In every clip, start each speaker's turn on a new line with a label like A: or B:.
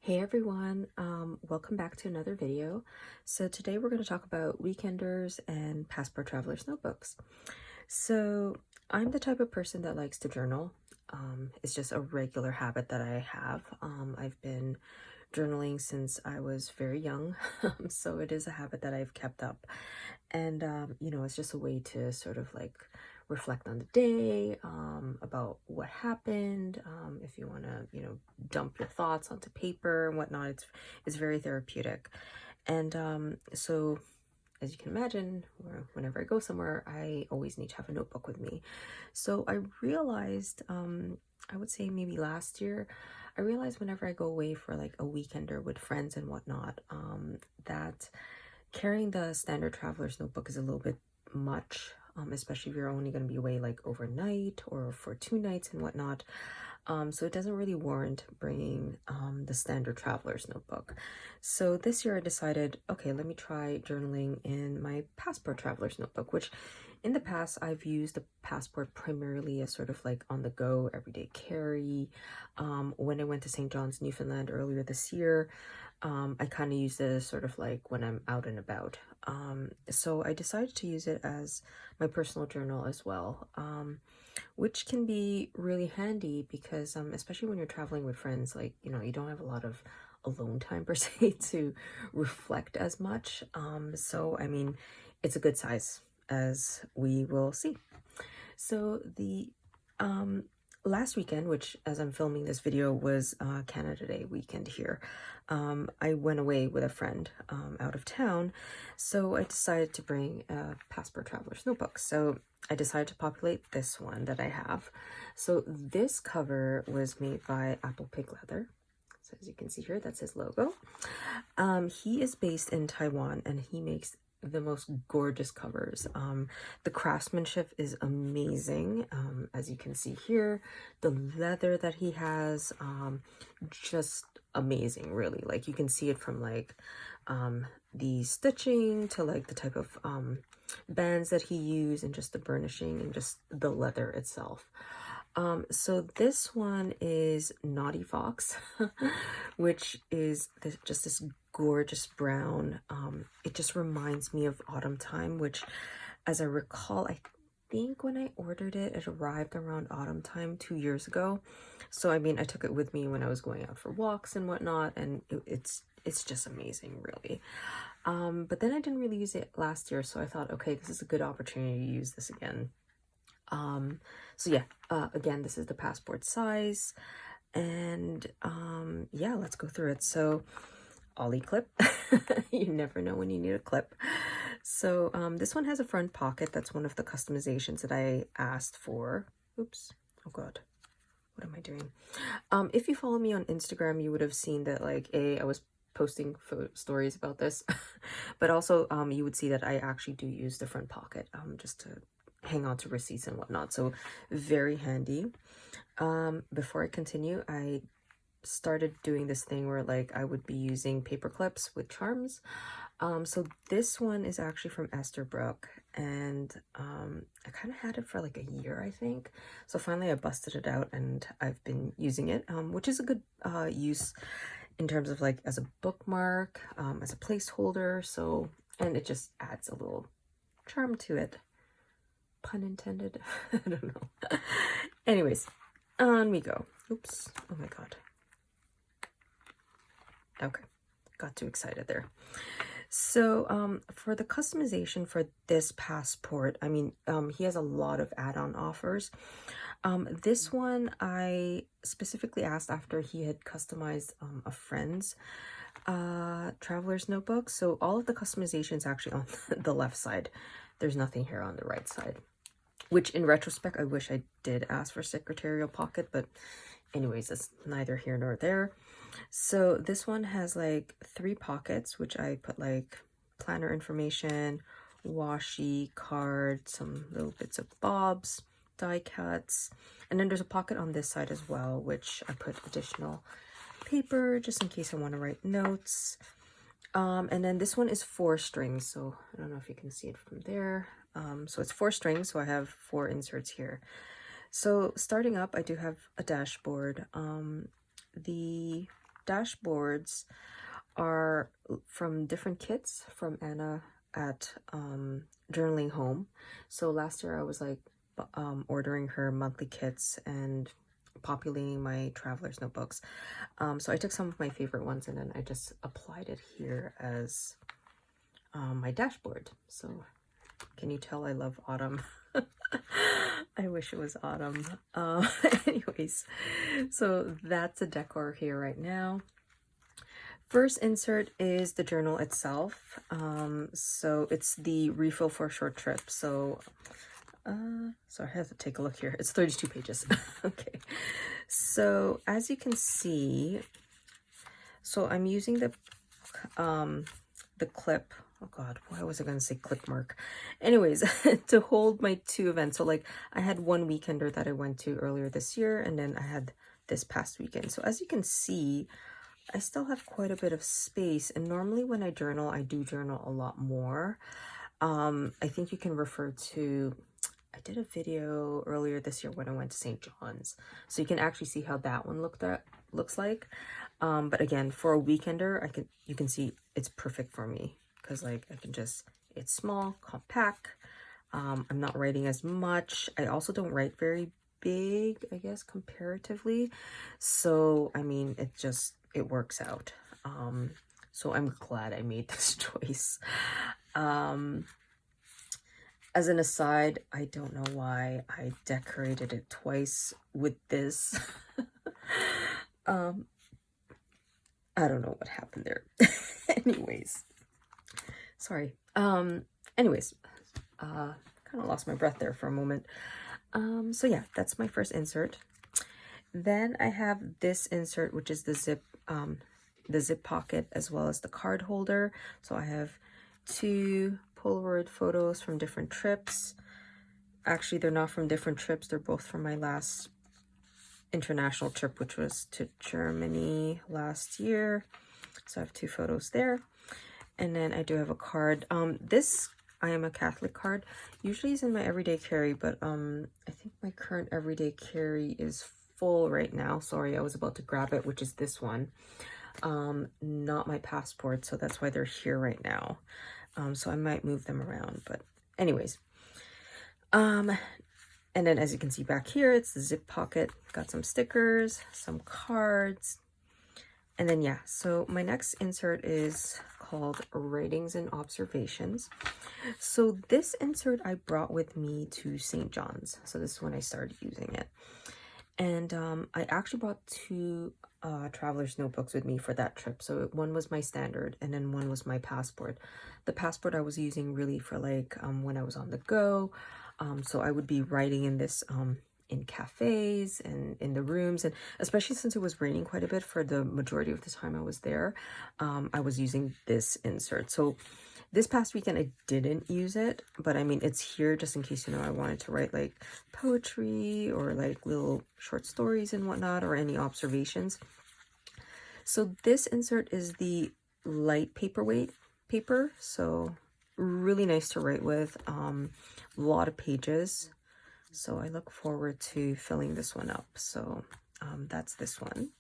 A: Hey everyone, welcome back to another video. So today we're going to talk about weekenders and passport travelers notebooks. So I'm the type of person that likes to journal. It's just a regular habit that I have. I've been journaling since I was very young, so it is a habit that I've kept up. And it's just a way to sort of like reflect on the day, about what happened. If you want to, dump your thoughts onto paper and whatnot, it's very therapeutic. And so as you can imagine, whenever I go somewhere, I always need to have a notebook with me. So I realized, I would say maybe last year, I realized whenever I go away for like a weekender with friends and whatnot, that carrying the standard traveler's notebook is a little bit much, especially if you're only going to be away like overnight or for 2 nights and whatnot. So it doesn't really warrant bringing the standard traveler's notebook. So this year I decided, okay, let me try journaling in my passport traveler's notebook, which in the past I've used the passport primarily as sort of like on the go, everyday carry. When I went to St. John's, Newfoundland earlier this year, I kind of use it as sort of like when I'm out and about. So I decided to use it as my personal journal as well, which can be really handy because especially when you're traveling with friends, like, you don't have a lot of alone time per se to reflect as much. So I mean, it's a good size, as we will see. So the last weekend, which as I'm filming this video was Canada Day weekend here, I went away with a friend out of town, so I decided to bring a passport traveler's notebook. So I decided to populate this one that I have. So this cover was made by ApplePigLeather. So as you can see here, that's his logo. He is based in Taiwan and he makes the most gorgeous covers. The craftsmanship is amazing. As you can see here, the leather that he has, just amazing, really. Like you can see it from like the stitching to like the type of bands that he used and just the burnishing and just the leather itself. So this one is Naughty Fox, which is just this gorgeous brown. It just reminds me of autumn time, which, as I recall, I think when I ordered it, it arrived around autumn time 2 years ago. So I mean, I took it with me when I was going out for walks and whatnot, and it's just amazing, really. But then I didn't really use it last year, so I thought, okay, this is a good opportunity to use this again. So yeah, again, this is the passport size, and yeah, let's go through it. So Ollie clip. You never know when you need a clip. So this one has a front pocket. That's one of the customizations that I asked for. Oops, oh god, what am I doing? If you follow me on Instagram, you would have seen that like I was posting stories about this, but also you would see that I actually do use the front pocket just to hang on to receipts and whatnot, so very handy. Before I continue, I started doing this thing where like I would be using paper clips with charms. So this one is actually from Esterbrook, and I kind of had it for like a year, I think. So finally I busted it out and I've been using it, which is a good use in terms of like as a bookmark, as a placeholder. So, and it just adds a little charm to it. Pun intended. I don't know. Anyways, on we go. Oops. Oh my god. Okay. Got too excited there. So for the customization for this passport, I mean, he has a lot of add-on offers. This one I specifically asked after he had customized a friend's traveler's notebook. So all of the customizations actually on the left side. There's nothing here on the right side, which in retrospect I wish I did ask for secretarial pocket, but anyways, it's neither here nor there. So this one has like 3 pockets, which I put like planner information, washi, card, some little bits of bobs, die cuts, and then there's a pocket on this side as well, which I put additional paper just in case I want to write notes. And then this one is 4 strings, so I don't know if you can see it from there. So it's 4 strings, so I have 4 inserts here. So starting up, I do have a dashboard. The dashboards are from different kits from Anna at Journaling Home. So last year I was like ordering her monthly kits and populating my traveler's notebooks. So I took some of my favorite ones and then I just applied it here as my dashboard. So can you tell I love autumn? I wish it was autumn. Anyways, so that's the decor here right now. First insert is the journal itself. So it's the refill for a short trip. So I have to take a look here. It's 32 pages. Okay. So as you can see, so I'm using the clip. Oh God, why was I going to say clip mark? Anyways, to hold my 2 events. So like I had one weekender that I went to earlier this year, and then I had this past weekend. So as you can see, I still have quite a bit of space. And normally when I journal, I do journal a lot more. I think you can refer to, I did a video earlier this year when I went to St. John's. So you can actually see how that one looks like. But again, for a weekender, you can see it's perfect for me. Because like I can just, it's small, compact. I'm not writing as much. I also don't write very big, I guess, comparatively. So I mean, it works out. So I'm glad I made this choice. As an aside, I don't know why I decorated it twice with this. I don't know what happened there. Anyways. Sorry. Anyways, kind of lost my breath there for a moment. So yeah, that's my first insert. Then I have this insert, which is the zip pocket as well as the card holder. So I have 2 Polaroid photos from different trips. Actually, they're not from different trips. They're both from my last international trip, which was to Germany last year. So I have 2 photos there. And then I do have a card. This I am a Catholic card. Usually is in my everyday carry, but I think my current everyday carry is full right now. Sorry, I was about to grab it, which is this one. Not my passport, so that's why they're here right now. So I might move them around, but anyways. And then as you can see back here, it's the zip pocket. Got some stickers, some cards. And then yeah, so my next insert is called Writings and Observations. So this insert I brought with me to St. John's. So this is when I started using it. And I actually brought 2 traveler's notebooks with me for that trip. So one was my standard and then one was my passport. The passport I was using really for like when I was on the go. So I would be writing in this in cafes and in the rooms, and especially since it was raining quite a bit for the majority of the time I was there, I was using this insert. So this past weekend I didn't use it, but I mean it's here just in case, you know, I wanted to write like poetry or like little short stories and whatnot, or any observations. So this insert is the light paperweight paper, so really nice to write with. A lot of pages. So I look forward to filling this one up. So that's this one.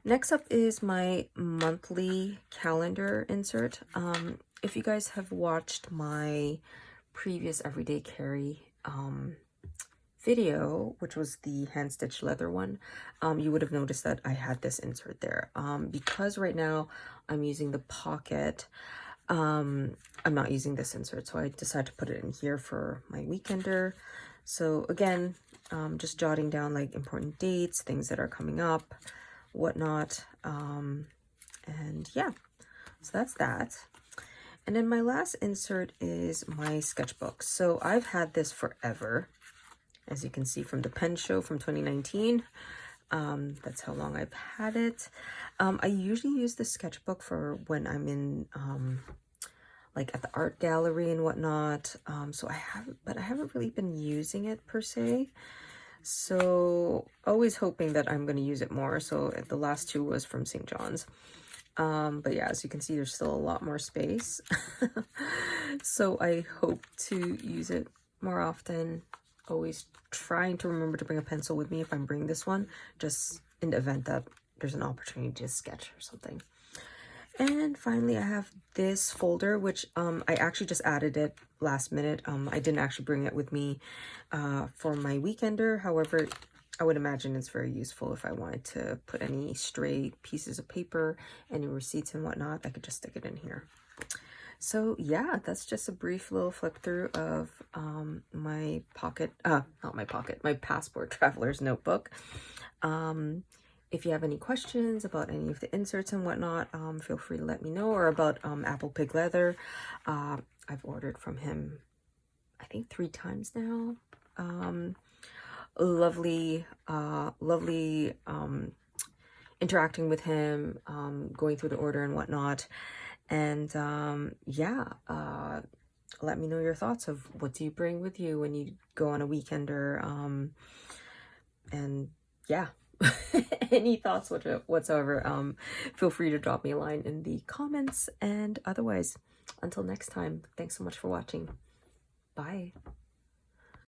A: Next up is my monthly calendar insert. If you guys have watched my previous everyday carry video, which was the hand stitched leather one, you would have noticed that I had this insert there. Because right now I'm using the pocket, I'm not using this insert, so I decided to put it in here for my weekender. So again, just jotting down like important dates, things that are coming up, whatnot. And yeah, so that's that. And then my last insert is my sketchbook. So I've had this forever, as you can see from the pen show from 2019. That's how long I've had it. I usually use the sketchbook for when I'm in like at the art gallery and whatnot. So I haven't really been using it per se. So always hoping that I'm going to use it more. So the last 2 was from St. John's. But yeah, as you can see, there's still a lot more space. So I hope to use it more often. Always trying to remember to bring a pencil with me if I'm bringing this one, just in the event that there's an opportunity to sketch or something. And finally, I have this folder, which I actually just added it last minute. I didn't actually bring it with me for my weekender. However, I would imagine it's very useful if I wanted to put any stray pieces of paper, any receipts and whatnot. I could just stick it in here. So yeah, that's just a brief little flip through of my my Passport Traveler's Notebook. If you have any questions about any of the inserts and whatnot, feel free to let me know, or about ApplePigLeather. I've ordered from him, I think 3 times now. Lovely interacting with him, going through the order and whatnot. And yeah, let me know your thoughts of what do you bring with you when you go on a weekender. And yeah. Any thoughts whatsoever, feel free to drop me a line in the comments. And otherwise, until next time, thanks so much for watching. Bye.